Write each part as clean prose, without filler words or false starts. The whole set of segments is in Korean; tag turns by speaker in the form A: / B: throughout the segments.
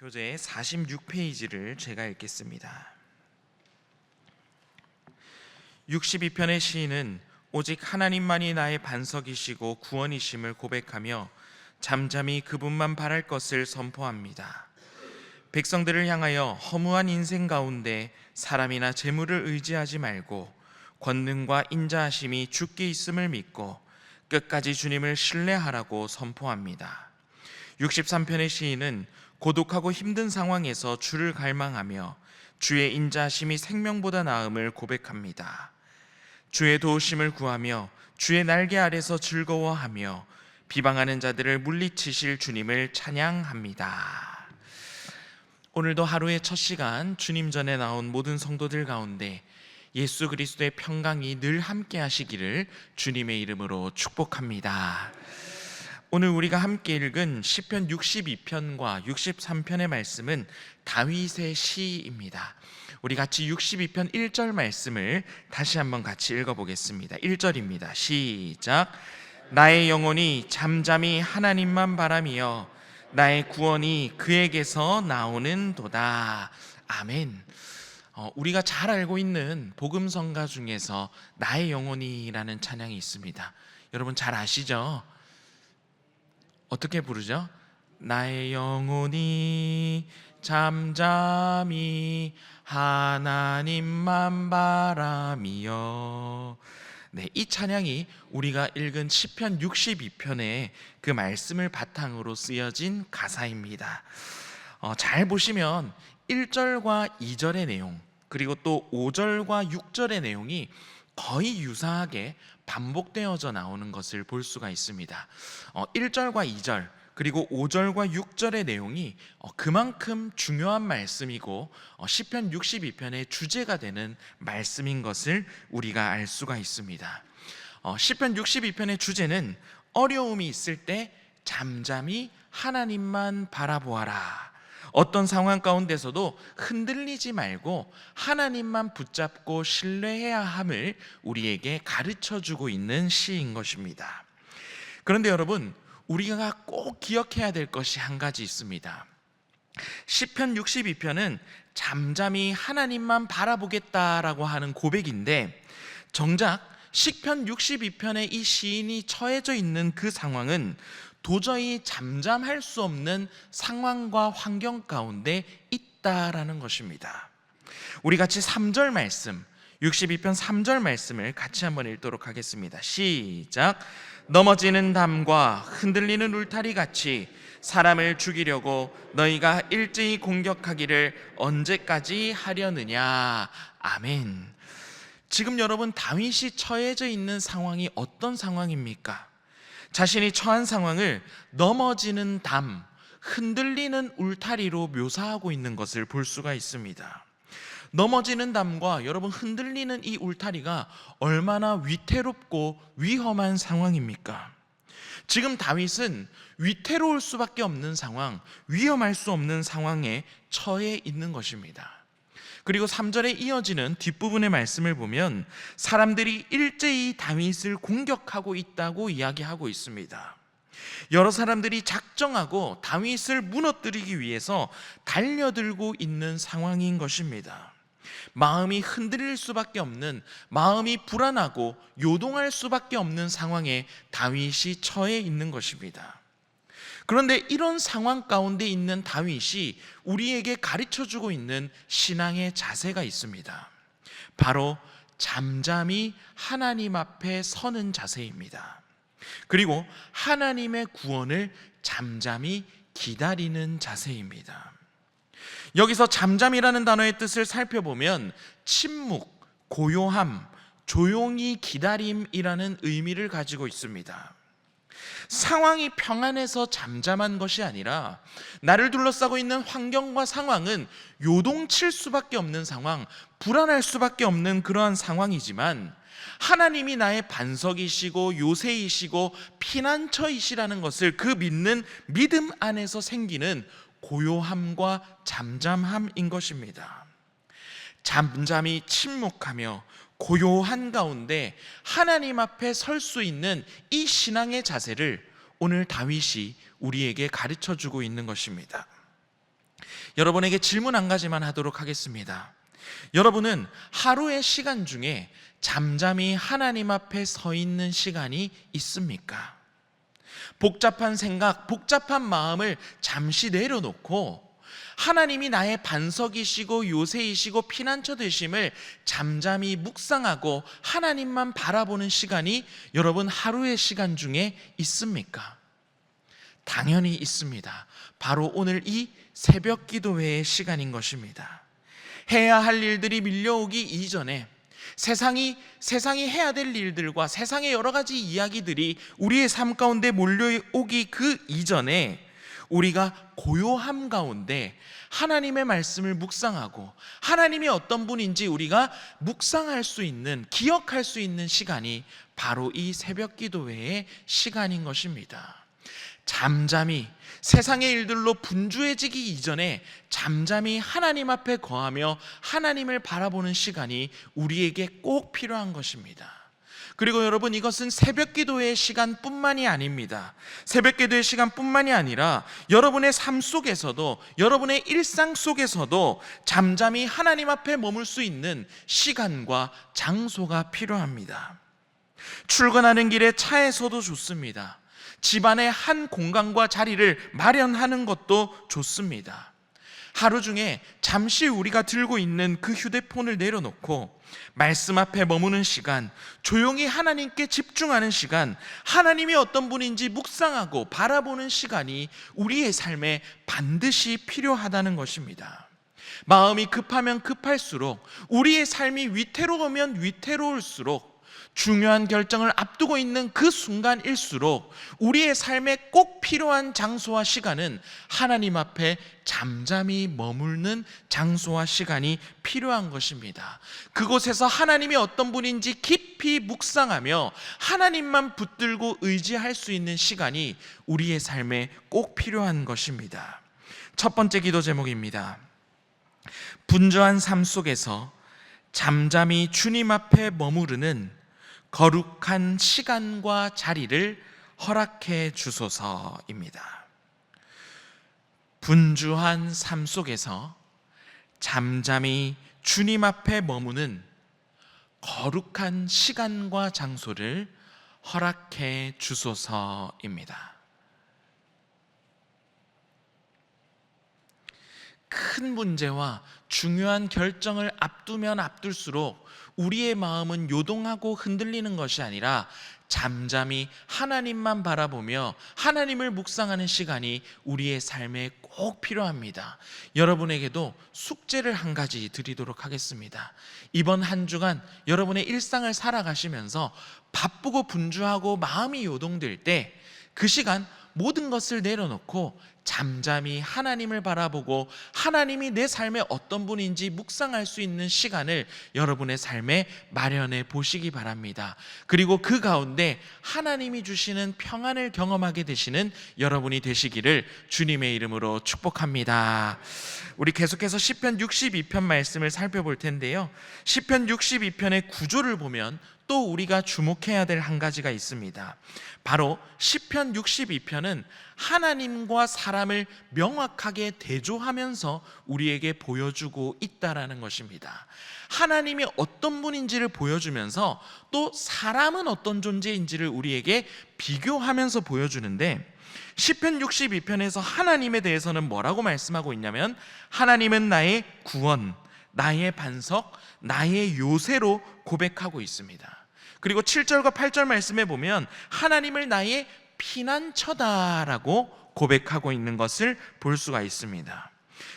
A: 교재 46페이지를 제가 읽겠습니다. 62편의 시인은 오직 하나님만이 나의 반석이시고 구원이심을 고백하며 잠잠히 그분만 바랄 것을 선포합니다. 백성들을 향하여 허무한 인생 가운데 사람이나 재물을 의지하지 말고 권능과 인자하심이 주께 있음을 믿고 끝까지 주님을 신뢰하라고 선포합니다. 63편의 시인은 고독하고 힘든 상황에서 주를 갈망하며 주의 인자하심이 생명보다 나음을 고백합니다. 주의 도우심을 구하며 주의 날개 아래서 즐거워하며 비방하는 자들을 물리치실 주님을 찬양합니다. 오늘도 하루의 첫 시간 주님 전에 나온 모든 성도들 가운데 예수 그리스도의 평강이 늘 함께 하시기를 주님의 이름으로 축복합니다. 오늘 우리가 함께 읽은 시편 62편과 63편의 말씀은 다윗의 시입니다. 우리 같이 62편 1절 말씀을 다시 한번 같이 읽어보겠습니다. 1절입니다. 시작. 나의 영혼이 잠잠히 하나님만 바라며 나의 구원이 그에게서 나오는도다. 아멘. 우리가 잘 알고 있는 복음성가 중에서 나의 영혼이라는 찬양이 있습니다. 여러분 잘 아시죠? 어떻게 부르죠? 나의 영혼이 잠잠히 하나님만 바라며. 네, 이 찬양이 우리가 읽은 시편 62편의 그 말씀을 바탕으로 쓰여진 가사입니다. 잘 보시면 1절과 2절의 내용 그리고 또 5절과 6절의 내용이 거의 유사하게 반복되어져 나오는 것을 볼 수가 있습니다. 1절과 2절 그리고 5절과 6절의 내용이 그만큼 중요한 말씀이고 시편 62편의 주제가 되는 말씀인 것을 우리가 알 수가 있습니다. 시편 62편의 주제는 어려움이 있을 때 잠잠히 하나님만 바라보아라. 어떤 상황 가운데서도 흔들리지 말고 하나님만 붙잡고 신뢰해야 함을 우리에게 가르쳐주고 있는 시인 것입니다. 그런데 여러분, 우리가 꼭 기억해야 될 것이 한 가지 있습니다. 시편 62편은 잠잠히 하나님만 바라보겠다라고 하는 고백인데, 정작 시편 62편의 이 시인이 처해져 있는 그 상황은 도저히 잠잠할 수 없는 상황과 환경 가운데 있다라는 것입니다. 우리 같이 3절 말씀, 62편 3절 말씀을 같이 한번 읽도록 하겠습니다. 시작. 넘어지는 담과 흔들리는 울타리 같이 사람을 죽이려고 너희가 일제히 공격하기를 언제까지 하려느냐. 아멘. 지금 여러분, 다윗이 처해져 있는 상황이 어떤 상황입니까? 자신이 처한 상황을 넘어지는 담, 흔들리는 울타리로 묘사하고 있는 것을 볼 수가 있습니다. 넘어지는 담과 여러분 흔들리는 이 울타리가 얼마나 위태롭고 위험한 상황입니까? 지금 다윗은 위태로울 수밖에 없는 상황, 위험할 수 없는 상황에 처해 있는 것입니다. 그리고 3절에 이어지는 뒷부분의 말씀을 보면 사람들이 일제히 다윗을 공격하고 있다고 이야기하고 있습니다. 여러 사람들이 작정하고 다윗을 무너뜨리기 위해서 달려들고 있는 상황인 것입니다. 마음이 흔들릴 수밖에 없는, 마음이 불안하고 요동할 수밖에 없는 상황에 다윗이 처해 있는 것입니다. 그런데 이런 상황 가운데 있는 다윗이 우리에게 가르쳐주고 있는 신앙의 자세가 있습니다. 바로 잠잠히 하나님 앞에 서는 자세입니다. 그리고 하나님의 구원을 잠잠히 기다리는 자세입니다. 여기서 잠잠이라는 단어의 뜻을 살펴보면 침묵, 고요함, 조용히 기다림이라는 의미를 가지고 있습니다. 상황이 평안해서 잠잠한 것이 아니라 나를 둘러싸고 있는 환경과 상황은 요동칠 수밖에 없는 상황, 불안할 수밖에 없는 그러한 상황이지만 하나님이 나의 반석이시고 요새이시고 피난처이시라는 것을 그 믿는 믿음 안에서 생기는 고요함과 잠잠함인 것입니다. 잠잠히 침묵하며 고요한 가운데 하나님 앞에 설 수 있는 이 신앙의 자세를 오늘 다윗이 우리에게 가르쳐주고 있는 것입니다. 여러분에게 질문 한 가지만 하도록 하겠습니다. 여러분은 하루의 시간 중에 잠잠히 하나님 앞에 서 있는 시간이 있습니까? 복잡한 생각, 복잡한 마음을 잠시 내려놓고 하나님이 나의 반석이시고 요새이시고 피난처 되심을 잠잠히 묵상하고 하나님만 바라보는 시간이 여러분 하루의 시간 중에 있습니까? 당연히 있습니다. 바로 오늘 이 새벽 기도회의 시간인 것입니다. 해야 할 일들이 밀려오기 이전에 세상이 해야 될 일들과 세상의 여러 가지 이야기들이 우리의 삶 가운데 몰려오기 그 이전에 우리가 고요함 가운데 하나님의 말씀을 묵상하고 하나님이 어떤 분인지 우리가 묵상할 수 있는, 기억할 수 있는 시간이 바로 이 새벽 기도회의 시간인 것입니다. 잠잠히 세상의 일들로 분주해지기 이전에 잠잠히 하나님 앞에 거하며 하나님을 바라보는 시간이 우리에게 꼭 필요한 것입니다. 그리고 여러분, 이것은 새벽 기도의 시간뿐만이 아닙니다. 새벽 기도의 시간뿐만이 아니라 여러분의 삶 속에서도, 여러분의 일상 속에서도 잠잠히 하나님 앞에 머물 수 있는 시간과 장소가 필요합니다. 출근하는 길에 차에서도 좋습니다. 집안의 한 공간과 자리를 마련하는 것도 좋습니다. 하루 중에 잠시 우리가 들고 있는 그 휴대폰을 내려놓고 말씀 앞에 머무는 시간, 조용히 하나님께 집중하는 시간, 하나님이 어떤 분인지 묵상하고 바라보는 시간이 우리의 삶에 반드시 필요하다는 것입니다. 마음이 급하면 급할수록, 우리의 삶이 위태로우면 위태로울수록, 중요한 결정을 앞두고 있는 그 순간일수록 우리의 삶에 꼭 필요한 장소와 시간은 하나님 앞에 잠잠히 머무는 장소와 시간이 필요한 것입니다. 그곳에서 하나님이 어떤 분인지 깊이 묵상하며 하나님만 붙들고 의지할 수 있는 시간이 우리의 삶에 꼭 필요한 것입니다. 첫 번째 기도 제목입니다. 분주한 삶 속에서 잠잠히 주님 앞에 머무르는 거룩한 시간과 자리를 허락해 주소서입니다. 분주한 삶 속에서 잠잠히 주님 앞에 머무는 거룩한 시간과 장소를 허락해 주소서입니다. 큰 문제와 중요한 결정을 앞두면 앞둘수록 우리의 마음은 요동하고 흔들리는 것이 아니라 잠잠히 하나님만 바라보며 하나님을 묵상하는 시간이 우리의 삶에 꼭 필요합니다. 여러분에게도 숙제를 한 가지 드리도록 하겠습니다. 이번 한 주간 여러분의 일상을 살아가시면서 바쁘고 분주하고 마음이 요동될 때 그 시간 모든 것을 내려놓고 잠잠히 하나님을 바라보고 하나님이 내 삶에 어떤 분인지 묵상할 수 있는 시간을 여러분의 삶에 마련해 보시기 바랍니다. 그리고 그 가운데 하나님이 주시는 평안을 경험하게 되시는 여러분이 되시기를 주님의 이름으로 축복합니다. 우리 계속해서 시편 62편 말씀을 살펴볼 텐데요. 시편 62편의 구조를 보면 또 우리가 주목해야 될 한 가지가 있습니다. 바로 시편 62편은 하나님과 사람을 명확하게 대조하면서 우리에게 보여주고 있다라는 것입니다. 하나님이 어떤 분인지를 보여주면서 또 사람은 어떤 존재인지를 우리에게 비교하면서 보여주는데, 시편 62편에서 하나님에 대해서는 뭐라고 말씀하고 있냐면, 하나님은 나의 구원, 나의 반석, 나의 요새로 고백하고 있습니다. 그리고 7절과 8절 말씀에 보면 하나님을 나의 피난처다라고 고백하고 있는 것을 볼 수가 있습니다.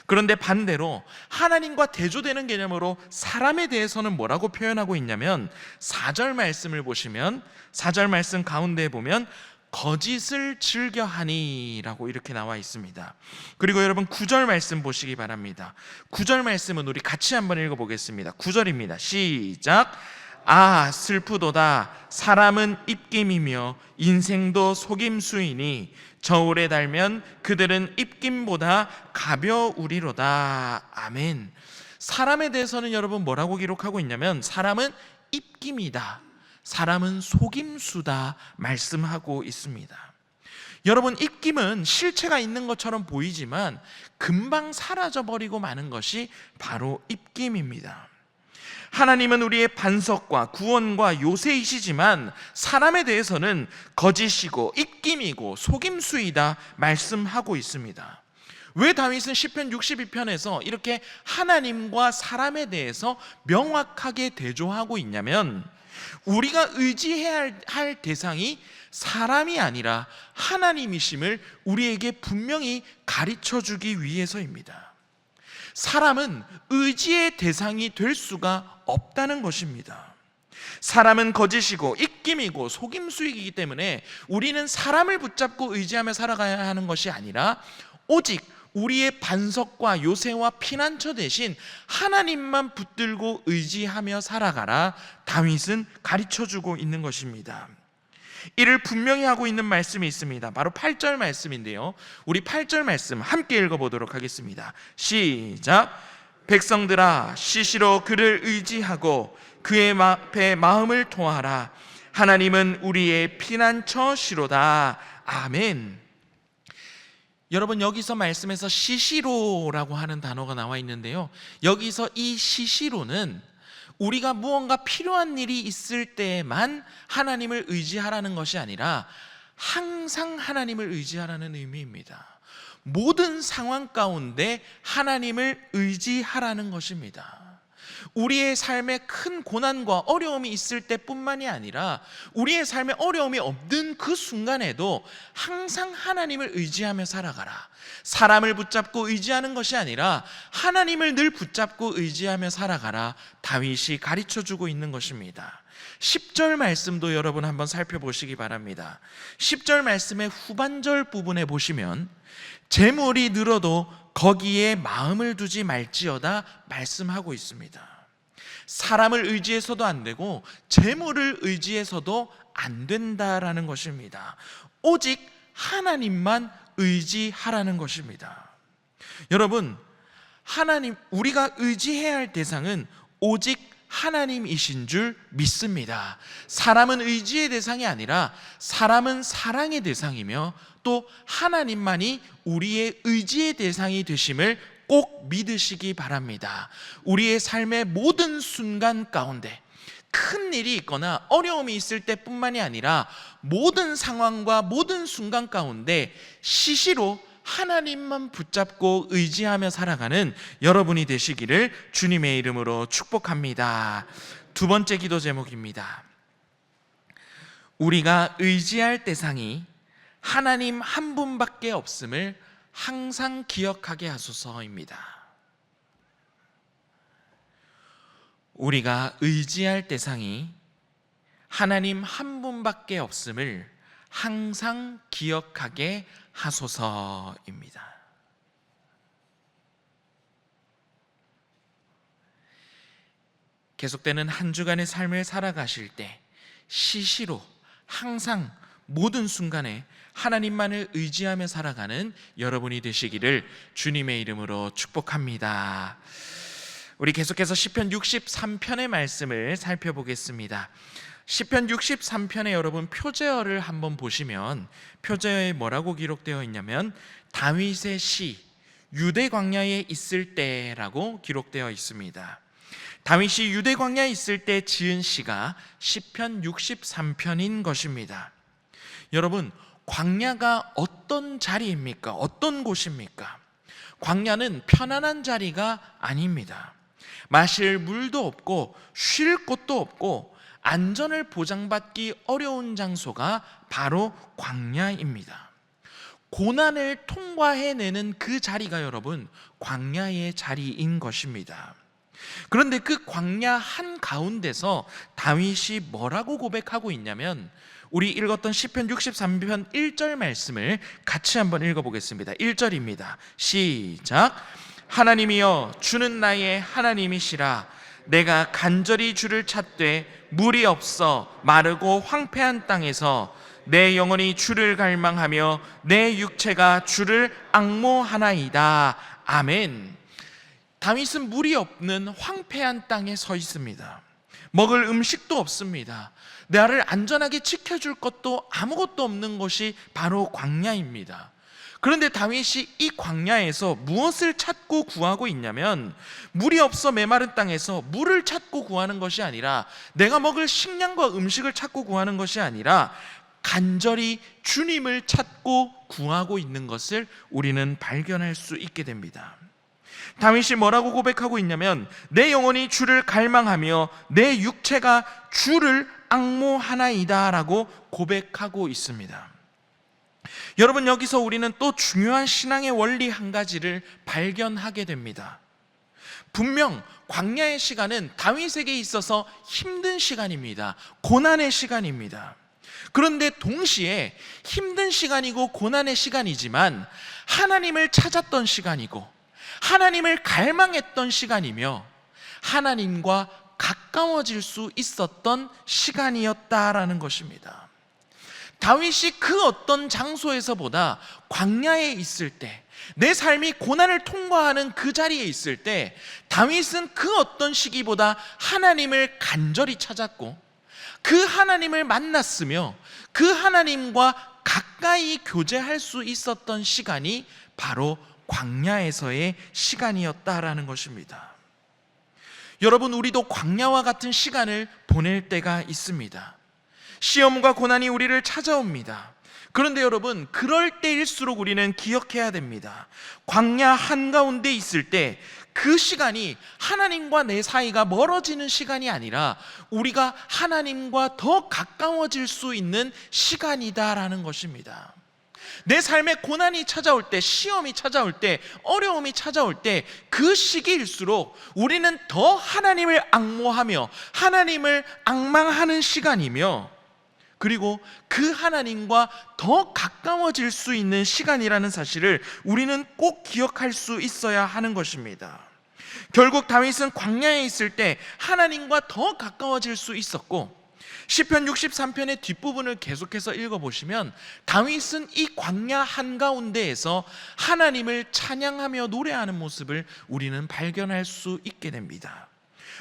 A: 그런데 반대로 하나님과 대조되는 개념으로 사람에 대해서는 뭐라고 표현하고 있냐면, 4절 말씀을 보시면 4절 말씀 가운데에 보면 거짓을 즐겨하니 라고 이렇게 나와 있습니다. 그리고 여러분 9절 말씀 보시기 바랍니다. 9절 말씀은 우리 같이 한번 읽어보겠습니다. 9절입니다. 시작. 아 슬프도다. 사람은 입김이며 인생도 속임수이니 저울에 달면 그들은 입김보다 가벼우리로다. 아멘. 사람에 대해서는 여러분 뭐라고 기록하고 있냐면, 사람은 입김이다, 사람은 속임수다 말씀하고 있습니다. 여러분, 입김은 실체가 있는 것처럼 보이지만 금방 사라져버리고 마는 것이 바로 입김입니다. 하나님은 우리의 반석과 구원과 요새이시지만 사람에 대해서는 거짓이고 입김이고 속임수이다 말씀하고 있습니다. 왜 다윗은 시편 62편에서 이렇게 하나님과 사람에 대해서 명확하게 대조하고 있냐면, 우리가 의지해야 할 대상이 사람이 아니라 하나님이심을 우리에게 분명히 가르쳐주기 위해서입니다. 사람은 의지의 대상이 될 수가 없다는 것입니다. 사람은 거짓이고 입김이고 속임수이기 때문에 우리는 사람을 붙잡고 의지하며 살아가야 하는 것이 아니라 오직 우리의 반석과 요새와 피난처 대신 하나님만 붙들고 의지하며 살아가라 다윗은 가르쳐주고 있는 것입니다. 이를 분명히 하고 있는 말씀이 있습니다. 바로 8절 말씀인데요, 우리 8절 말씀 함께 읽어보도록 하겠습니다. 시작. 백성들아, 시시로 그를 의지하고 그의 앞에 마음을 토하라. 하나님은 우리의 피난처시로다. 아멘. 여러분, 여기서 말씀에서 시시로라고 하는 단어가 나와 있는데요, 여기서 이 시시로는 우리가 무언가 필요한 일이 있을 때만 하나님을 의지하라는 것이 아니라 항상 하나님을 의지하라는 의미입니다. 모든 상황 가운데 하나님을 의지하라는 것입니다. 우리의 삶에 큰 고난과 어려움이 있을 때뿐만이 아니라 우리의 삶에 어려움이 없는 그 순간에도 항상 하나님을 의지하며 살아가라. 사람을 붙잡고 의지하는 것이 아니라 하나님을 늘 붙잡고 의지하며 살아가라 다윗이 가르쳐주고 있는 것입니다. 10절 말씀도 여러분 한번 살펴보시기 바랍니다. 10절 말씀의 후반절 부분에 보시면 재물이 늘어도 거기에 마음을 두지 말지어다 말씀하고 있습니다. 사람을 의지해서도 안 되고 재물을 의지해서도 안 된다라는 것입니다. 오직 하나님만 의지하라는 것입니다. 여러분, 우리가 의지해야 할 대상은 오직 하나님이신 줄 믿습니다. 사람은 의지의 대상이 아니라 사람은 사랑의 대상이며 또 하나님만이 우리의 의지의 대상이 되심을 꼭 믿으시기 바랍니다. 우리의 삶의 모든 순간 가운데 큰 일이 있거나 어려움이 있을 때뿐만이 아니라 모든 상황과 모든 순간 가운데 시시로 하나님만 붙잡고 의지하며 살아가는 여러분이 되시기를 주님의 이름으로 축복합니다. 두 번째 기도 제목입니다. 우리가 의지할 대상이 하나님 한 분밖에 없음을 항상 기억하게 하소서입니다. 우리가 의지할 대상이 하나님 한 분밖에 없음을 항상 기억하게 하소서입니다. 계속되는 한 주간의 삶을 살아가실 때 시시로 항상 모든 순간에 하나님만을 의지하며 살아가는 여러분이 되시기를 주님의 이름으로 축복합니다. 우리 계속해서 시편 63편의 말씀을 살펴보겠습니다. 시편 63편에 여러분 표제어를 한번 보시면 표제어에 뭐라고 기록되어 있냐면 다윗의 시 유대 광야에 있을 때라고 기록되어 있습니다. 다윗이 유대 광야에 있을 때 지은 시가 시편 63편인 것입니다. 여러분, 광야가 어떤 자리입니까? 어떤 곳입니까? 광야는 편안한 자리가 아닙니다. 마실 물도 없고 쉴 곳도 없고 안전을 보장받기 어려운 장소가 바로 광야입니다. 고난을 통과해내는 그 자리가 여러분 광야의 자리인 것입니다. 그런데 그 광야 한가운데서 다윗이 뭐라고 고백하고 있냐면 우리 읽었던 시편 63편 1절 말씀을 같이 한번 읽어보겠습니다. 1절입니다. 시작. 하나님이여 주는 나의 하나님이시라. 내가 간절히 주를 찾되 물이 없어 마르고 황폐한 땅에서 내 영혼이 주를 갈망하며 내 육체가 주를 앙모하나이다. 아멘. 다윗은 물이 없는 황폐한 땅에 서 있습니다. 먹을 음식도 없습니다. 나를 안전하게 지켜줄 것도 아무것도 없는 곳이 바로 광야입니다. 그런데 다윗이 이 광야에서 무엇을 찾고 구하고 있냐면, 물이 없어 메마른 땅에서 물을 찾고 구하는 것이 아니라, 내가 먹을 식량과 음식을 찾고 구하는 것이 아니라 간절히 주님을 찾고 구하고 있는 것을 우리는 발견할 수 있게 됩니다. 다윗이 뭐라고 고백하고 있냐면, 내 영혼이 주를 갈망하며 내 육체가 주를 앙모하나이다 라고 고백하고 있습니다. 여러분, 여기서 우리는 또 중요한 신앙의 원리 한 가지를 발견하게 됩니다. 분명 광야의 시간은 다윗에게 있어서 힘든 시간입니다. 고난의 시간입니다. 그런데 동시에 힘든 시간이고 고난의 시간이지만 하나님을 찾았던 시간이고 하나님을 갈망했던 시간이며 하나님과 가까워질 수 있었던 시간이었다라는 것입니다. 다윗이 그 어떤 장소에서보다 광야에 있을 때, 내 삶이 고난을 통과하는 그 자리에 있을 때 다윗은 그 어떤 시기보다 하나님을 간절히 찾았고 그 하나님을 만났으며 그 하나님과 가까이 교제할 수 있었던 시간이 바로 광야에서의 시간이었다라는 것입니다. 여러분, 우리도 광야와 같은 시간을 보낼 때가 있습니다. 시험과 고난이 우리를 찾아옵니다. 그런데 여러분, 그럴 때일수록 우리는 기억해야 됩니다. 광야 한가운데 있을 때 그 시간이 하나님과 내 사이가 멀어지는 시간이 아니라 우리가 하나님과 더 가까워질 수 있는 시간이다라는 것입니다. 내 삶에 고난이 찾아올 때, 시험이 찾아올 때, 어려움이 찾아올 때 그 시기일수록 우리는 더 하나님을 앙모하며 하나님을 앙망하는 시간이며, 그리고 그 하나님과 더 가까워질 수 있는 시간이라는 사실을 우리는 꼭 기억할 수 있어야 하는 것입니다. 결국 다윗은 광야에 있을 때 하나님과 더 가까워질 수 있었고, 시편 63편의 뒷부분을 계속해서 읽어보시면 다윗은 이 광야 한가운데에서 하나님을 찬양하며 노래하는 모습을 우리는 발견할 수 있게 됩니다.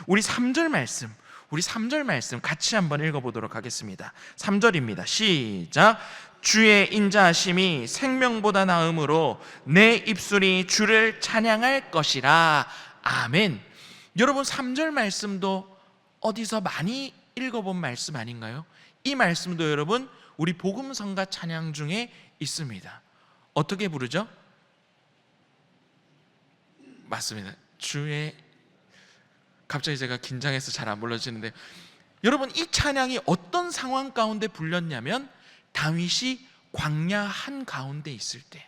A: 우리 3절 말씀 같이 한번 읽어보도록 하겠습니다. 3절입니다. 시작. 주의 인자하심이 생명보다 나음으로 내 입술이 주를 찬양할 것이라. 아멘. 여러분, 3절 말씀도 어디서 많이 읽어본 말씀 아닌가요? 이 말씀도 여러분, 우리 복음성가 찬양 중에 있습니다. 어떻게 부르죠? 맞습니다. 갑자기 제가 긴장해서 잘 안 불러지는데, 여러분, 이 찬양이 어떤 상황 가운데 불렸냐면 다윗이 광야 한가운데 있을 때,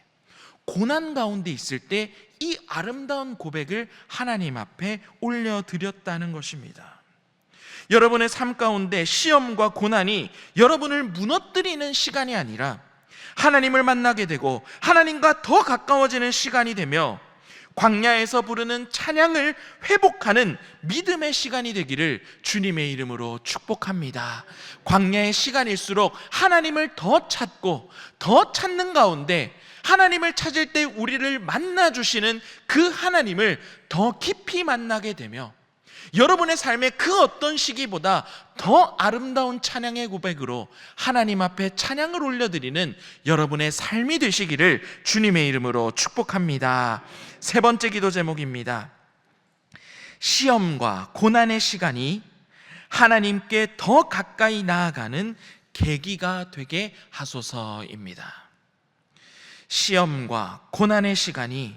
A: 고난 가운데 있을 때 이 아름다운 고백을 하나님 앞에 올려드렸다는 것입니다. 여러분의 삶 가운데 시험과 고난이 여러분을 무너뜨리는 시간이 아니라 하나님을 만나게 되고 하나님과 더 가까워지는 시간이 되며 광야에서 부르는 찬양을 회복하는 믿음의 시간이 되기를 주님의 이름으로 축복합니다. 광야의 시간일수록 하나님을 더 찾고 더 찾는 가운데 하나님을 찾을 때 우리를 만나주시는 그 하나님을 더 깊이 만나게 되며 여러분의 삶의 그 어떤 시기보다 더 아름다운 찬양의 고백으로 하나님 앞에 찬양을 올려드리는 여러분의 삶이 되시기를 주님의 이름으로 축복합니다. 세 번째 기도 제목입니다. 시험과 고난의 시간이 하나님께 더 가까이 나아가는 계기가 되게 하소서입니다. 시험과 고난의 시간이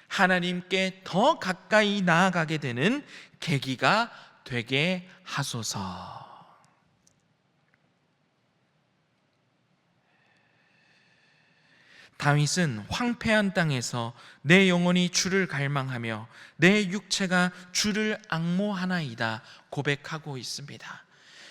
A: 하나님께 더 가까이 나아가게 되는 계기가 되게 하소서. 다윗은 황폐한 땅에서 내 영혼이 주를 갈망하며 내 육체가 주를 앙모하나이다 고백하고 있습니다.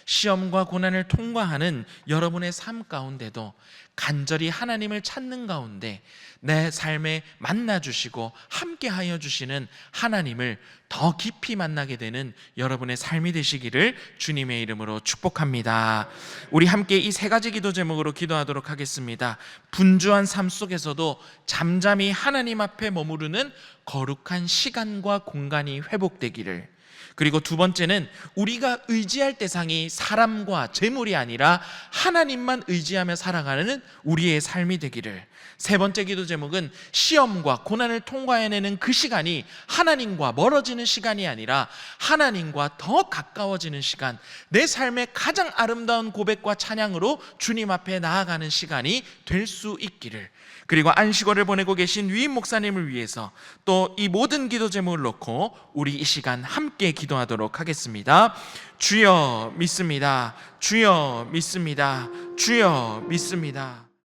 A: 시험과 고난을 통과하는 여러분의 삶 가운데도 간절히 하나님을 찾는 가운데 내 삶에 만나주시고 함께하여 주시는 하나님을 더 깊이 만나게 되는 여러분의 삶이 되시기를 주님의 이름으로 축복합니다. 우리 함께 이 세 가지 기도 제목으로 기도하도록 하겠습니다. 분주한 삶 속에서도 잠잠히 하나님 앞에 머무르는 거룩한 시간과 공간이 회복되기를, 그리고 두 번째는 우리가 의지할 대상이 사람과 재물이 아니라 하나님만 의지하며 살아가는 우리의 삶이 되기를. 세 번째 기도 제목은 시험과 고난을 통과해내는 그 시간이 하나님과 멀어지는 시간이 아니라 하나님과 더 가까워지는 시간, 내 삶의 가장 아름다운 고백과 찬양으로 주님 앞에 나아가는 시간이 될 수 있기를. 그리고 안식월을 보내고 계신 위임 목사님을 위해서 또 이 모든 기도 제목을 놓고 우리 이 시간 함께 기도하도록 하겠습니다. 주여 믿습니다. 주여 믿습니다. 주여 믿습니다.